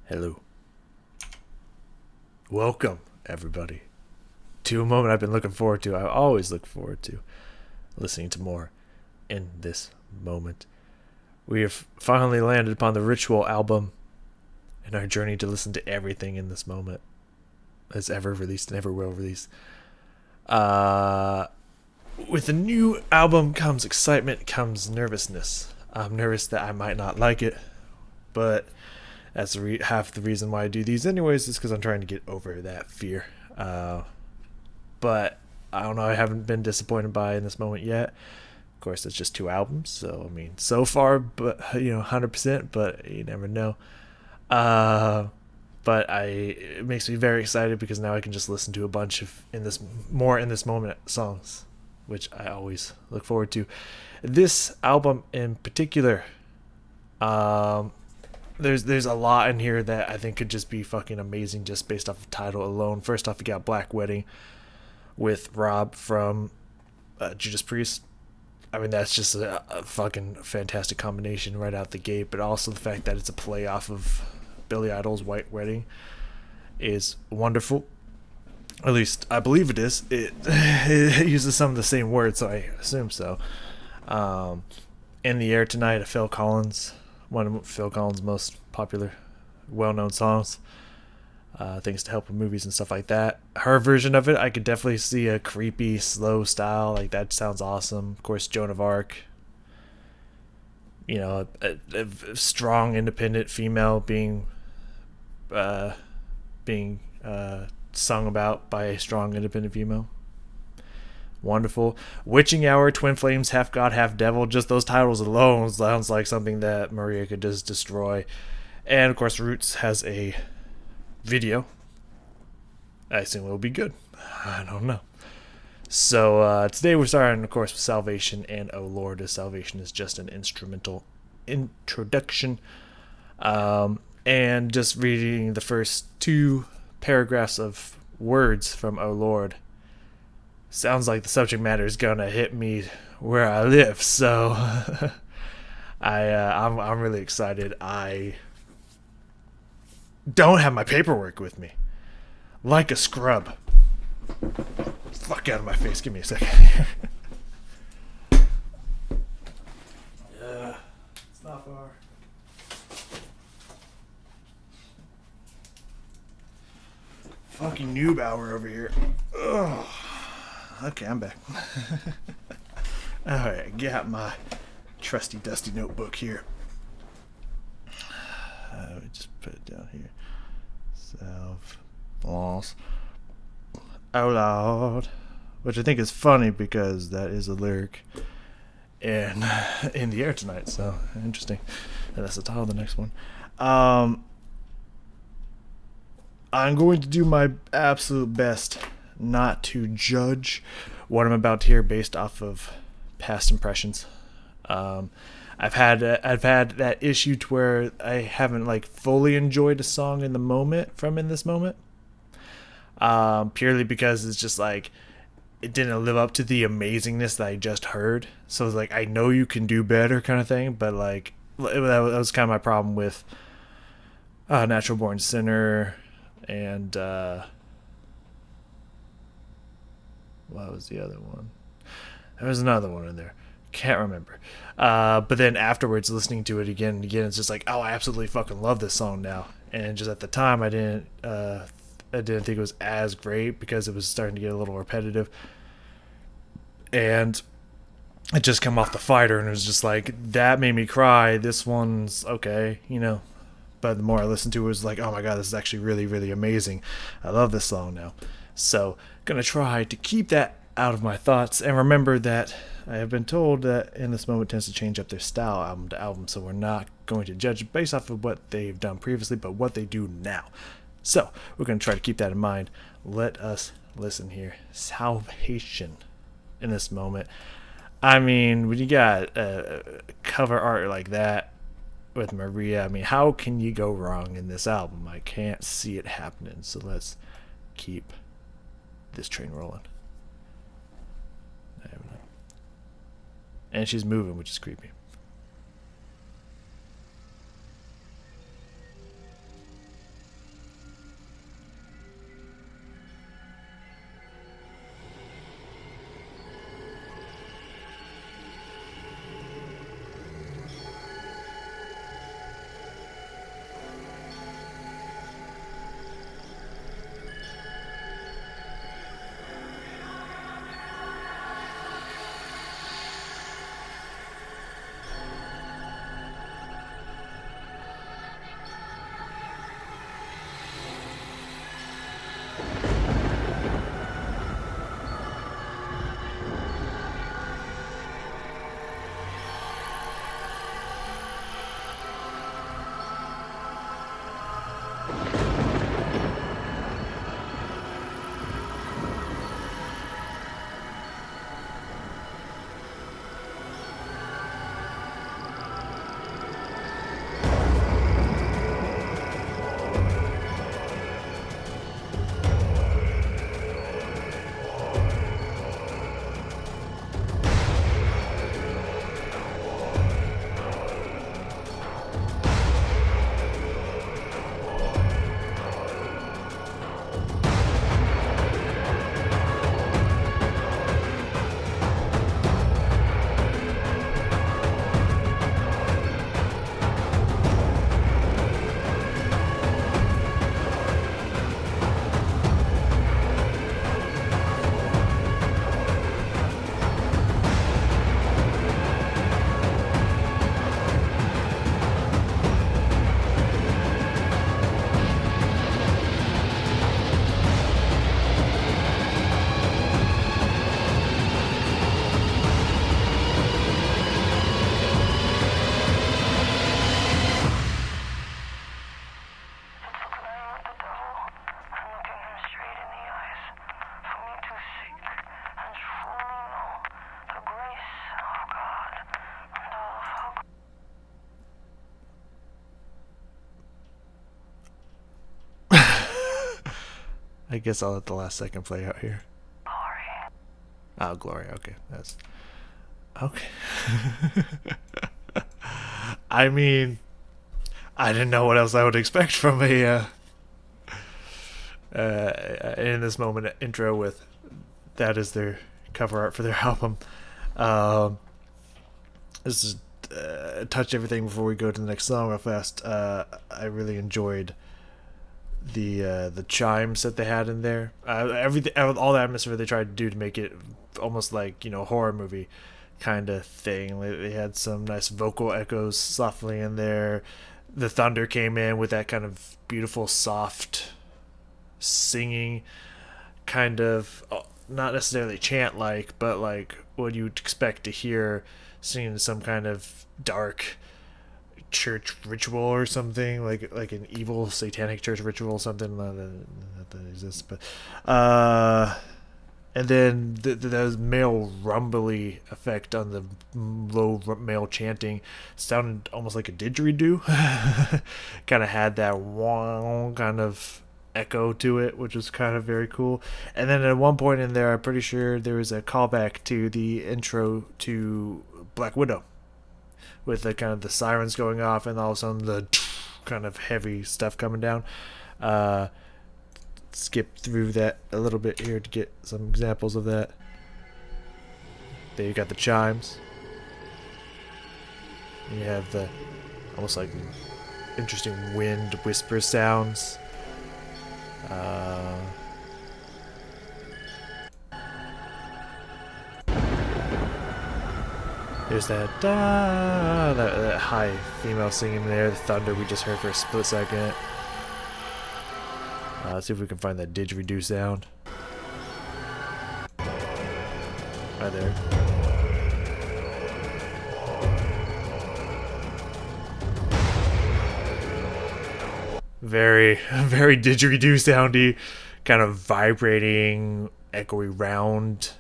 Hello. Welcome, everybody, to a moment I've been looking forward to. I always look forward to listening to more in this moment. We have finally landed upon the Ritual album in our journey to listen to everything in this moment that's ever released and ever will release. With the new album comes excitement, comes nervousness. I'm nervous that I might not like it, but that's half the reason why I do these anyways, is because I'm trying to get over that fear. But I don't know, I haven't been disappointed by in this moment yet. Of course, it's just two albums, so I mean, so far, but 100%, but you never know. But it makes me very excited because now I can just listen to a bunch of in this moment songs, which I always look forward to. This album in particular, there's a lot in here that I think could just be fucking amazing just based off of title alone. First off, we got Black Wedding with Rob from Judas Priest. I mean, that's just a fucking fantastic combination right out the gate, but also the fact that it's a play off of Billy Idol's White Wedding is wonderful. At least I believe it is. It uses some of the same words, so I assume so. In the Air Tonight, Phil Collins, one of Phil Collins' most popular, well-known songs. Things to help with movies and stuff like that. Her version of it, I could definitely see a creepy, slow style. Like, that sounds awesome. Of course, Joan of Arc. A strong, independent female being sung about by a strong, independent female. Wonderful. Witching Hour, Twin Flames, Half God, Half Devil. Just those titles alone sounds like something that Maria could just destroy. And, of course, Roots has a video. I assume it will be good. I don't know. So today we're starting, of course, with Salvation and Oh Lord, as Salvation is just an instrumental introduction. And just reading the first two paragraphs of words from Oh Lord. Sounds like the subject matter is gonna hit me where I live. So I'm really excited. I don't have my paperwork with me. Like a scrub. Fuck out of my face. Give me a second. Yeah, it's not far. Fucking noob hour over here. Ugh. Okay, I'm back. Alright, I got my trusty dusty notebook here. Let me just put it down here. Loss. Oh Lord. Which I think is funny because that is a lyric in the Air Tonight, so interesting. And that's the title of the next one. I'm going to do my absolute best not to judge what I'm about to hear based off of past impressions. I've had that issue to where I haven't like fully enjoyed a song in this moment. Purely because it's just like it didn't live up to the amazingness that I just heard. So it's like, I know you can do better kind of thing, but like that was kind of my problem with Natural Born Sinner and what was the other one? There was another one in there. Can't remember. But then afterwards, listening to it again and again, it's just like, oh, I absolutely fucking love this song now. And just at the time, I didn't think it was as great because it was starting to get a little repetitive. And it just come off the fighter, and it was just like, that made me cry. This one's okay, But the more I listened to it, it was like, oh my god, this is actually really, really amazing. I love this song now. So, gonna try to keep that out of my thoughts and remember that I have been told that In This Moment tends to change up their style album to album, so we're not going to judge based off of what they've done previously, but what they do now. So, we're going to try to keep that in mind. Let us listen here. Salvation In This Moment. I mean, when you got cover art like that with Maria, I mean, how can you go wrong in this album? I can't see it happening, so let's keep this train rolling. And she's moving, which is creepy. I guess I'll let the last second play out here. Glory. Oh, glory. Okay, that's okay. I mean, I didn't know what else I would expect from a in this moment intro with that is their cover art for their album. This is touch everything before we go to the next song real fast. I really enjoyed the chimes that they had in there. Everything, all the atmosphere they tried to do to make it almost like, you know, horror movie kind of thing. They had some nice vocal echoes softly in there. The thunder came in with that kind of beautiful soft singing, kind of not necessarily chant like, but like what you'd expect to hear singing some kind of dark church ritual or something, like an evil satanic church ritual, something that exists. But and then the male rumbly effect on the low male chanting sounded almost like a didgeridoo. Kind of had that wong kind of echo to it, which was kind of very cool. And then at one point in there, I'm pretty sure there was a callback to the intro to Black Widow, with the kind of the sirens going off and all of a sudden the kind of heavy stuff coming down. Skip through that a little bit here to get some examples of that. There you got the chimes. And you have the almost like interesting wind whisper sounds. There's that that high female singing there, the thunder we just heard for a split second. Let's see if we can find that didgeridoo sound. Right there. Very, very didgeridoo soundy, kind of vibrating, echoey round,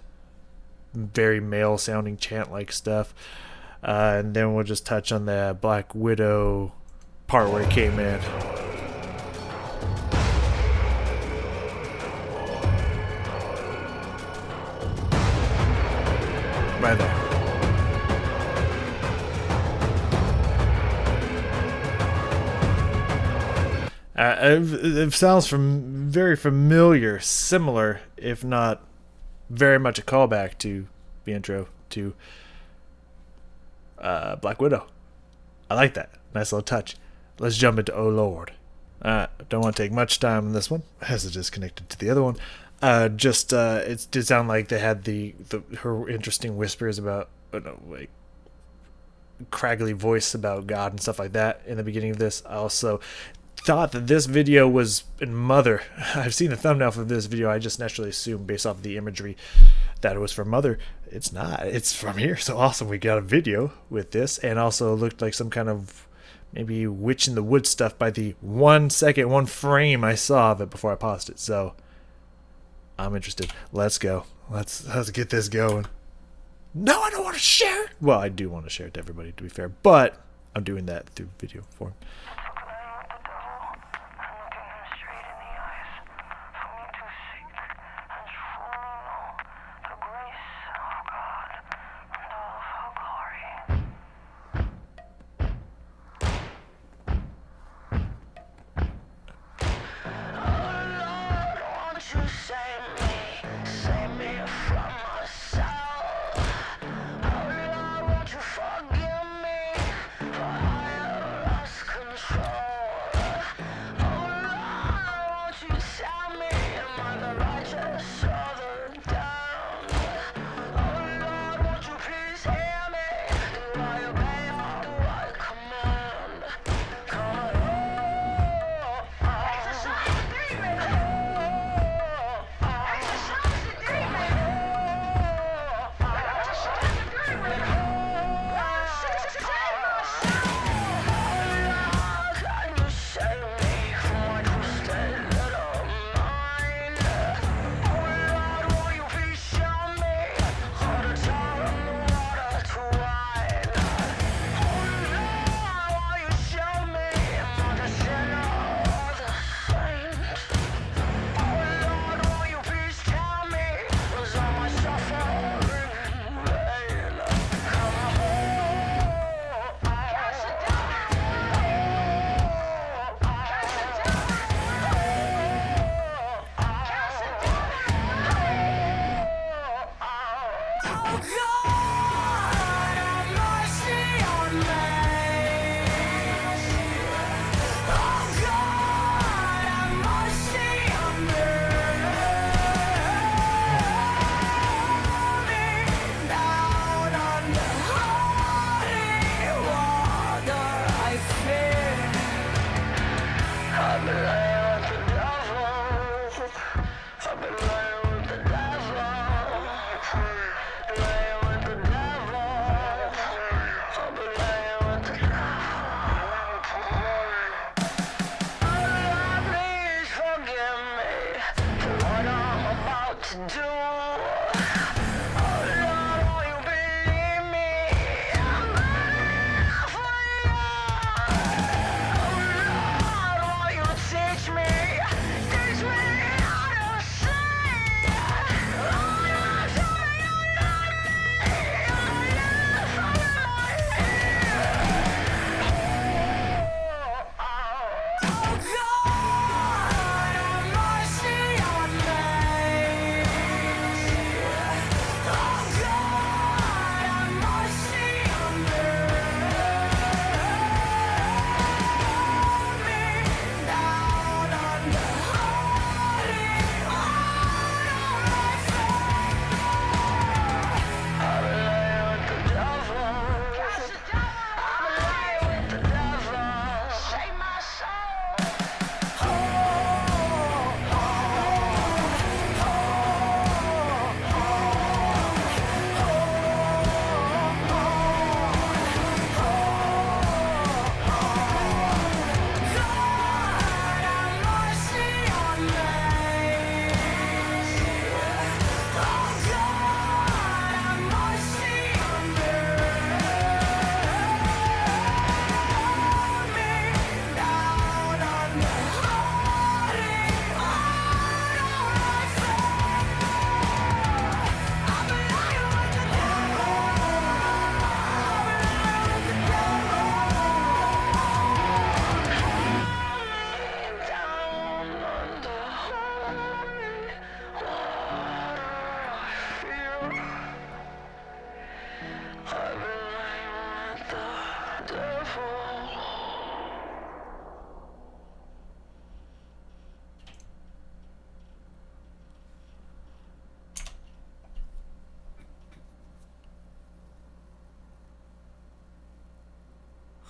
very male sounding chant like stuff. And then we'll just touch on the Black Widow part where it came in. Right there. It sounds very familiar, similar, if not very much a callback to the intro to Black Widow. I like that. Nice little touch. Let's jump into Oh Lord. Don't want to take much time on this one, as it is connected to the other one. It did sound like they had her interesting whispers about, like, craggly voice about God and stuff like that in the beginning of this. I also thought that this video was in Mother. I've seen the thumbnail for this video. I just naturally assumed, based off of the imagery, that it was from Mother. It's not. It's from here. So awesome. We got a video with this, and also looked like some kind of maybe Witch in the Wood stuff by the 1 second, 1 frame I saw of it before I paused it. So I'm interested. Let's go. Let's get this going. No, I don't want to share it. Well, I do want to share it to everybody, to be fair, but I'm doing that through video form.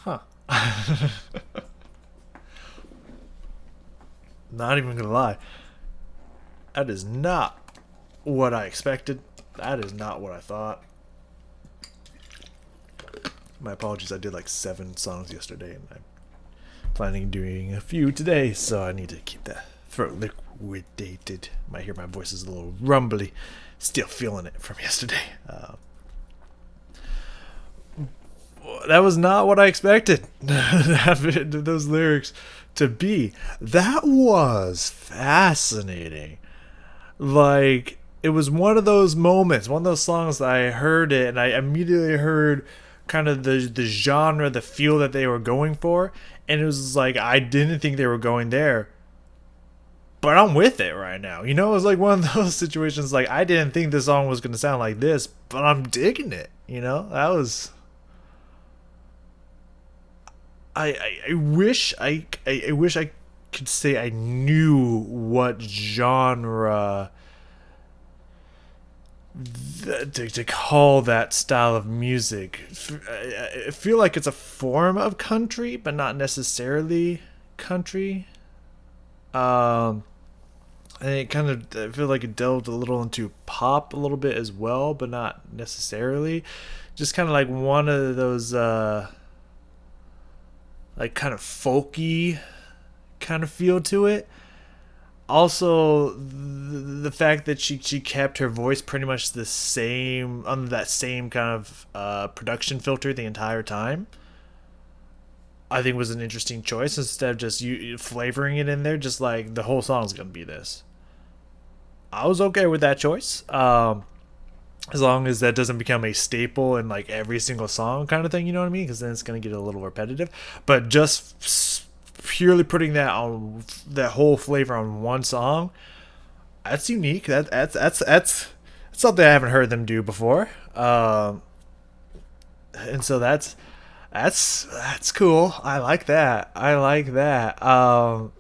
Huh. Not even gonna lie. That is not what I expected. That is not what I thought. My apologies, I did like 7 songs yesterday and I planning on doing a few today, so I need to keep that throat liquidated. Might hear my voice is a little rumbly. Still feeling it from yesterday. That was not what I expected those lyrics to be. That was fascinating. Like, it was one of those moments, one of those songs that I heard it and I immediately heard kind of the genre, the feel that they were going for, and it was like I didn't think they were going there, but I'm with it right now. You know, it was like one of those situations like I didn't think this song was going to sound like this, but I'm digging it. You know, that was. I wish I wish I could say I knew what genre to call that style of music. I feel like it's a form of country, but not necessarily country. And it kind of, I feel like it delved a little into pop a little bit as well, but not necessarily. Just kind of like one of those, like kind of folky kind of feel to it. Also, the fact that she kept her voice pretty much the same under that same kind of production filter the entire time, I think was an interesting choice. Instead of just you flavoring it in there, just like the whole song's gonna be this. I was okay with that choice, as long as that doesn't become a staple in like every single song kind of thing. You know what I mean? Because then it's gonna get a little repetitive. But just purely putting that on that whole flavor on one song, that's unique. That's something I haven't heard them do before. And so that's cool. I like that.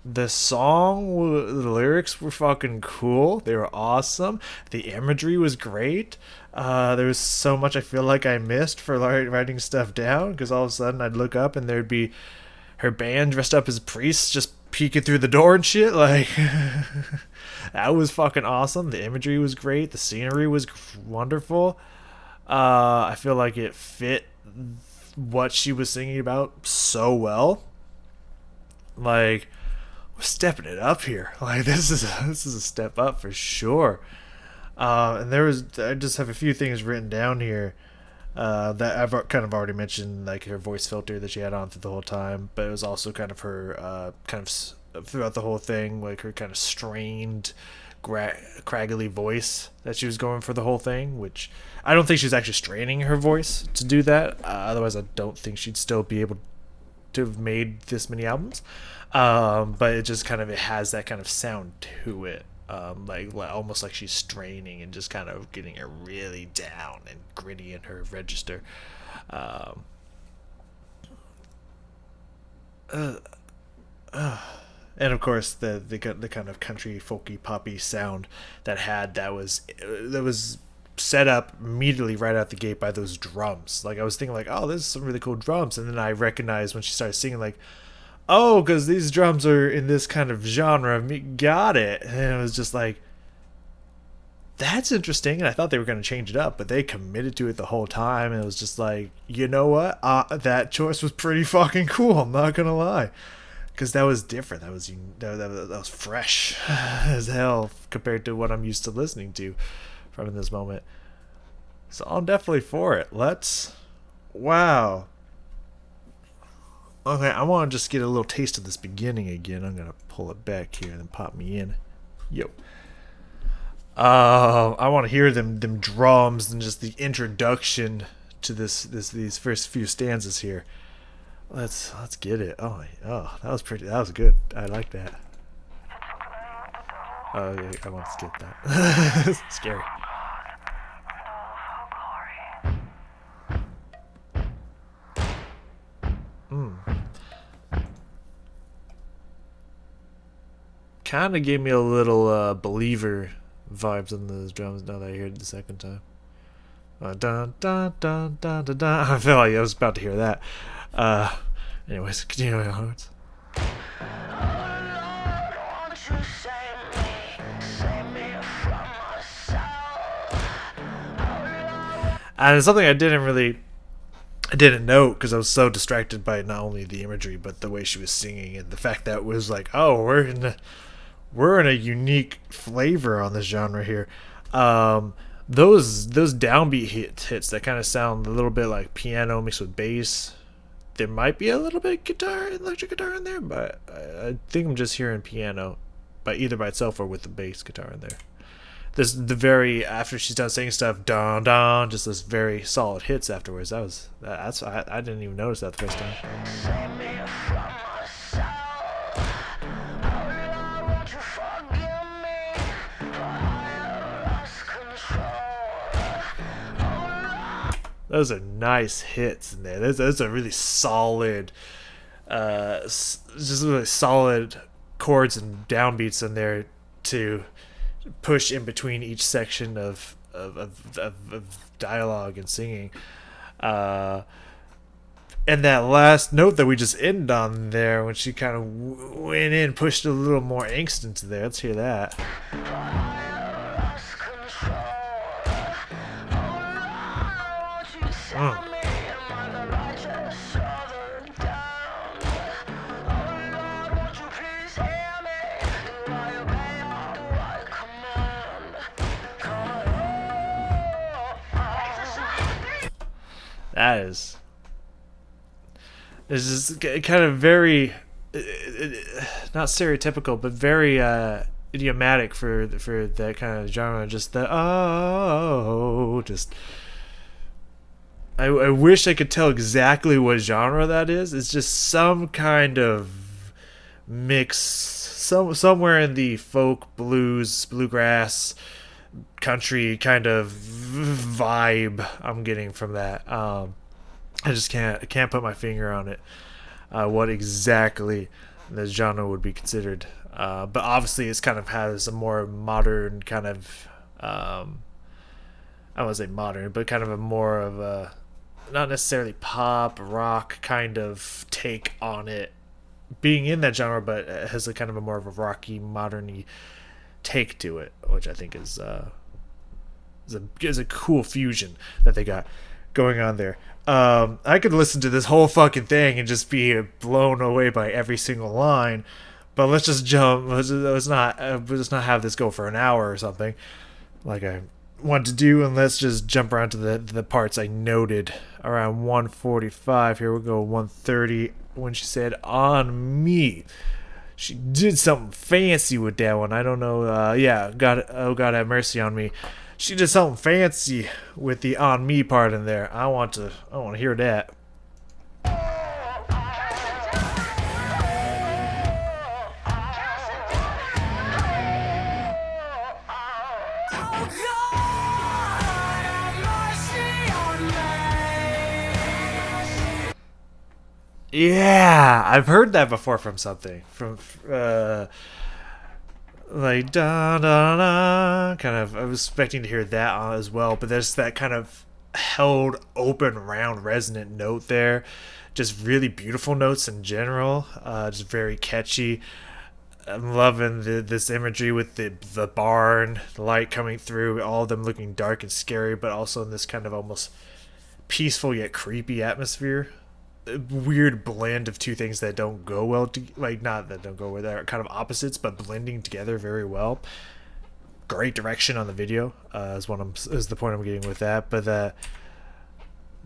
The song, the lyrics were fucking cool. They were awesome. The imagery was great. There was so much I feel like I missed for writing stuff down, because all of a sudden I'd look up and there'd be her band dressed up as priests just peeking through the door and shit. Like, that was fucking awesome. The imagery was great. The scenery was wonderful. I feel like it fit what she was singing about so well. Like, we're stepping it up here. Like, this is a step up for sure. And I just have a few things written down here that I've kind of already mentioned, like her voice filter that she had on through the whole time, but it was also kind of her throughout the whole thing, like her kind of strained, craggly voice that she was going for the whole thing, which I don't think she's actually straining her voice to do that. Otherwise, I don't think she'd still be able to have made this many albums. But it just kind of, it has that kind of sound to it. Like almost like she's straining and just kind of getting it really down and gritty in her register. And of course the kind of country folky poppy sound that was set up immediately right out the gate by those drums. Like, I was thinking like, oh, this is some really cool drums, and then I recognized when she started singing, like, oh, because these drums are in this kind of genre. Got it. And it was just like, that's interesting. And I thought they were going to change it up, but they committed to it the whole time. And it was just like, you know what? That choice was pretty fucking cool. I'm not going to lie. Because that was different. That was fresh as hell compared to what I'm used to listening to from this moment. So I'm definitely for it. Wow. Okay, I want to just get a little taste of this beginning again. I'm gonna pull it back here and then pop me in. Yo. I want to hear them drums and just the introduction to these first few stanzas here. Let's get it. Oh, that was pretty. That was good. I like that. Oh, yeah, I want to skip that. It's scary. Kind of gave me a little Believer vibes on those drums now that I heard it the second time. Dun, dun, dun, dun, dun, dun. I felt like I was about to hear that. Anyways, continuing onwards. And it's something I didn't really I didn't know because I was so distracted by not only the imagery but the way she was singing and the fact that it was like, oh, we're in a unique flavor on this genre here. Those downbeat hits that kind of sound a little bit like piano mixed with bass. There might be a little bit of electric guitar in there, but I think I'm just hearing piano, by either by itself or with the bass guitar in there. This the very after she's done saying stuff, don don, just this very solid hits afterwards. I didn't even notice that the first time. Those are nice hits in there. Those are really solid, just really solid chords and downbeats in there to push in between each section of dialogue and singing. And that last note that we just ended on there, when she kind of went in, pushed a little more angst into there. Let's hear that. Mm. That is. It's just kind of very, not stereotypical, but very idiomatic for that kind of genre. Just the just. I wish I could tell exactly what genre that is. It's just some kind of mix, somewhere in the folk, blues, bluegrass, country kind of vibe I'm getting from that. I just can't put my finger on it. What exactly the genre would be considered, but obviously it's kind of has a more modern kind of. I won't say modern, but kind of a more of a, not necessarily pop rock kind of take on it, being in that genre, but it has a kind of a more of a rocky, modern-y take to it, which I think is a cool fusion that they got going on there. I could listen to this whole fucking thing and just be blown away by every single line, but let's just jump. Let's not have this go for an hour or something, like I want to do, and let's just jump around to the parts I noted around 145. Here we go, 130, when she said "on me." She did something fancy with that one. I don't know. God, oh God, have mercy on me. She did something fancy with the "on me" part in there. I want to hear that. Yeah, I've heard that before from something. From like da da da, kind of. I was expecting to hear that as well, but there's that kind of held open, round, resonant note there. Just really beautiful notes in general. Just very catchy. I'm loving this imagery with the barn, the light coming through, all of them looking dark and scary, but also in this kind of almost peaceful yet creepy atmosphere. A weird blend of two things that don't go well not that don't go well, they're kind of opposites but blending together very well. Great direction on the video is the point I'm getting with that. But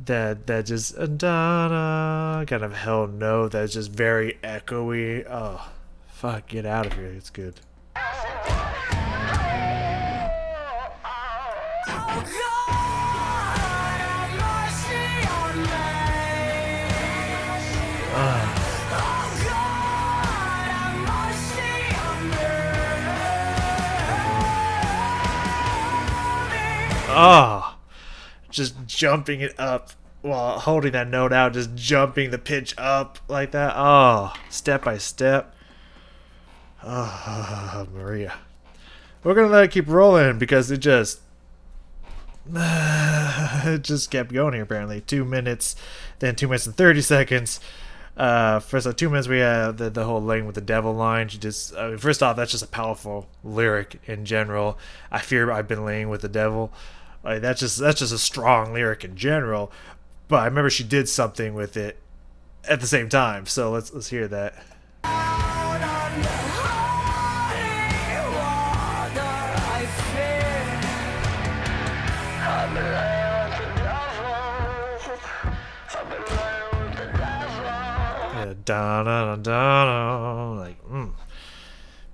that just kind of held note that's just very echoey. Oh fuck, get out of here. It's good. Oh, just jumping it up while holding that note out, just jumping the pitch up like that. Oh, step by step. Oh, Maria. We're going to let it keep rolling because it just kept going here apparently. 2 minutes, then 2 minutes and 30 seconds. First, 2 minutes, we had the whole laying with the devil line. She just, first off, that's just a powerful lyric in general. I fear I've been laying with the devil. That's just a strong lyric in general. but I remember she did something with it at the same time. So let's hear that. Yeah, da da da, like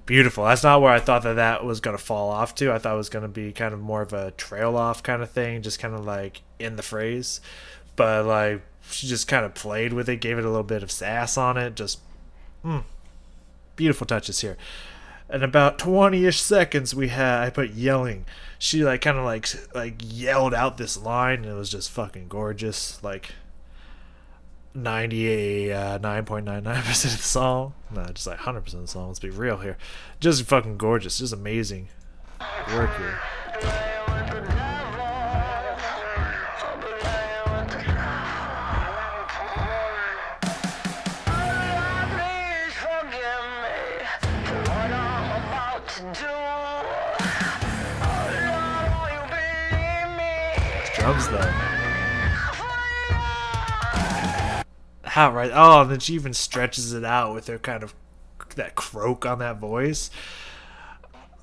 beautiful. That's not where I thought that was gonna fall off to. I thought it was gonna be kind of more of a trail off kind of thing, just kind of like in the phrase. But like she just kind of played with it, gave it a little bit of sass on it. Just beautiful touches here. And about 20-ish seconds I put yelling. She like kind of like yelled out this line, and it was just fucking gorgeous. Like 9.99% of the song. No, just like 100% of the song. Let's be real here. Just fucking gorgeous. Just amazing work here. Drums though. How right? Oh, and then she even stretches it out with her kind of that croak on that voice.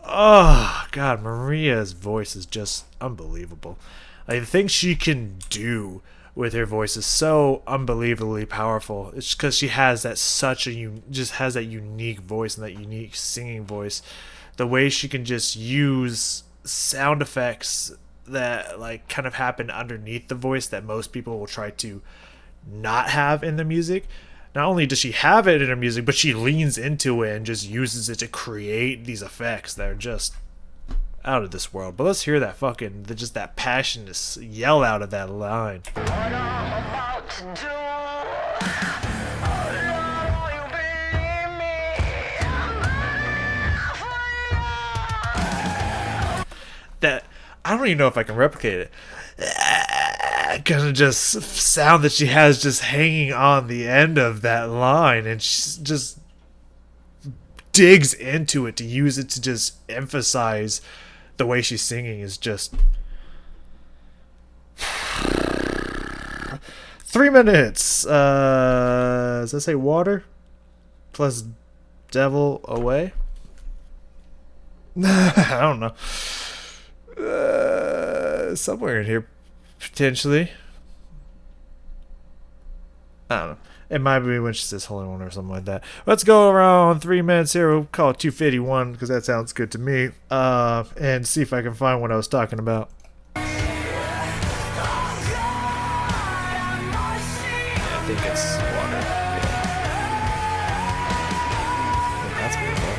Oh God, Maria's voice is just unbelievable. Like the things she can do with her voice is so unbelievably powerful. It's because she has that just has that unique voice and that unique singing voice. The way she can just use sound effects that like kind of happen underneath the voice that most people will try to not have in the music. Not only does she have it in her music, but she leans into it and just uses it to create these effects that are just out of this world. But let's hear that just that passion to yell out of that line. What I'm about to do. That I don't even know if I can replicate it. Kind of just sound that she has just hanging on the end of that line, and she just digs into it to use it to just emphasize the way she's singing is just 3 minutes. Does that say water plus devil away? I don't know. Somewhere in here potentially. I don't know. It might be when she says Holy One or something like that. Let's go around 3 minutes here. We'll call it 251 because that sounds good to me. And see if I can find what I was talking about. Yeah, I think it's water. Yeah, that's beautiful.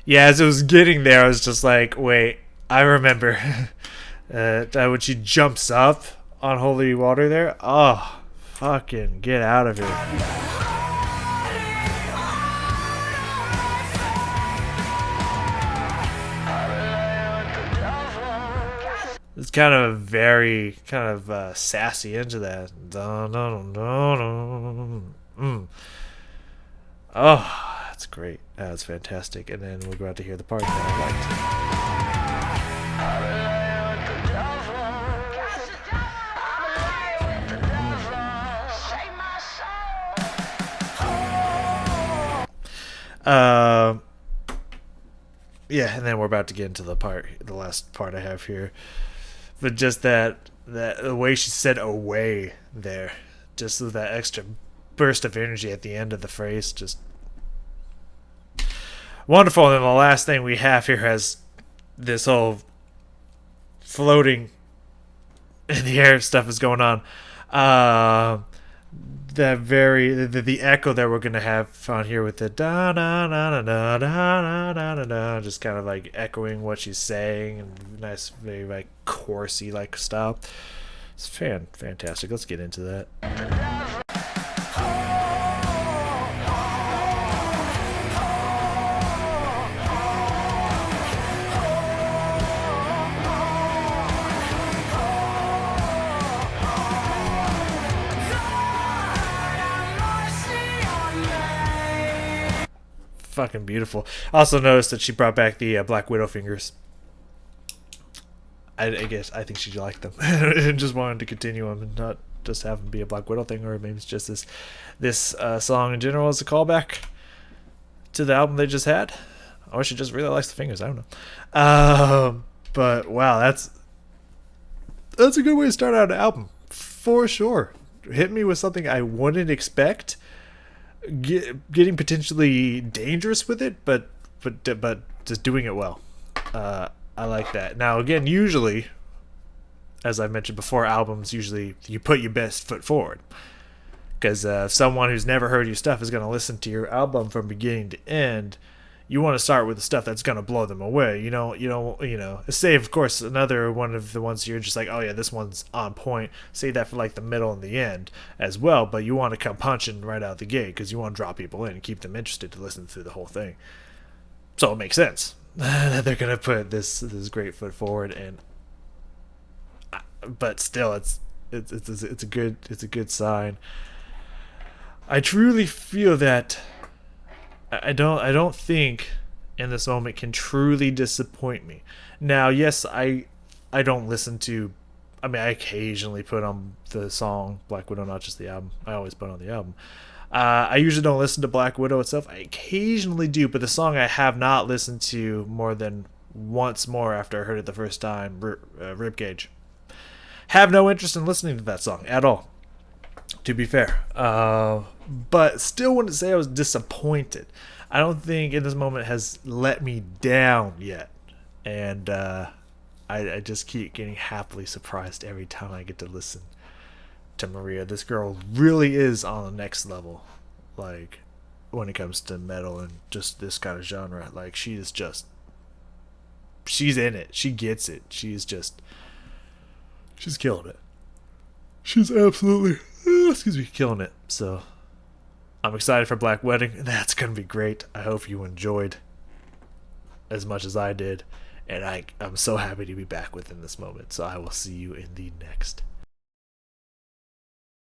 Yeah, as it was getting there, I was just like, wait, I remember when she jumps up on holy water there. Oh, fucking get out of here. It's kind of very sassy into that. Oh, that's great. That's fantastic. And then we're about to hear the part that I liked. Yeah, and then we're about to get into the last part I have here. But just that the way she said away there, just with that extra burst of energy at the end of the phrase, just wonderful. And then the last thing we have here has this whole floating in the air stuff is going on. The echo that we're gonna have on here with the da da da da da da da da da, just kind of like echoing what she's saying, and nice, very like chorusy like style. It's fantastic. Let's get into that. Fucking beautiful. Also noticed that she brought back the Black Widow fingers. I guess I think she liked them and just wanted to continue them and not just have them be a Black Widow thing, or maybe it's just this song in general as a callback to the album they just had, or she just really likes the fingers. I don't know. But wow, that's a good way to start out an album for sure. Hit me with something I wouldn't expect, getting potentially dangerous with it, but just doing it well. I like that. Now again, usually, as I mentioned before, albums usually you put your best foot forward, because someone who's never heard your stuff is going to listen to your album from beginning to end. You want to start with the stuff that's going to blow them away. You know. Say, of course, another one of the ones you're just like, oh yeah, this one's on point. Say that for like the middle and the end as well. But you want to come punching right out the gate because you want to draw people in and keep them interested to listen through the whole thing. So it makes sense that they're going to put this great foot forward, and but still, it's a good sign. I truly feel that. I don't think in this moment can truly disappoint me. Now, yes, I don't listen to. I mean, I occasionally put on the song Black Widow, not just the album. I always put on the album. I usually don't listen to Black Widow itself. I occasionally do, but the song I have not listened to more than once more after I heard it the first time, Ribcage. Have no interest in listening to that song at all, to be fair. But still wouldn't say I was disappointed. I don't think in this moment has let me down yet. And I just keep getting happily surprised every time I get to listen to Maria. This girl really is on the next level, like, when it comes to metal and just this kind of genre. Like, she's in it. She gets it. She's killing it. She's absolutely killing it. So I'm excited for Black Wedding. That's gonna be great. I hope you enjoyed as much as I did, and I'm so happy to be back within this moment. So I will see you in the next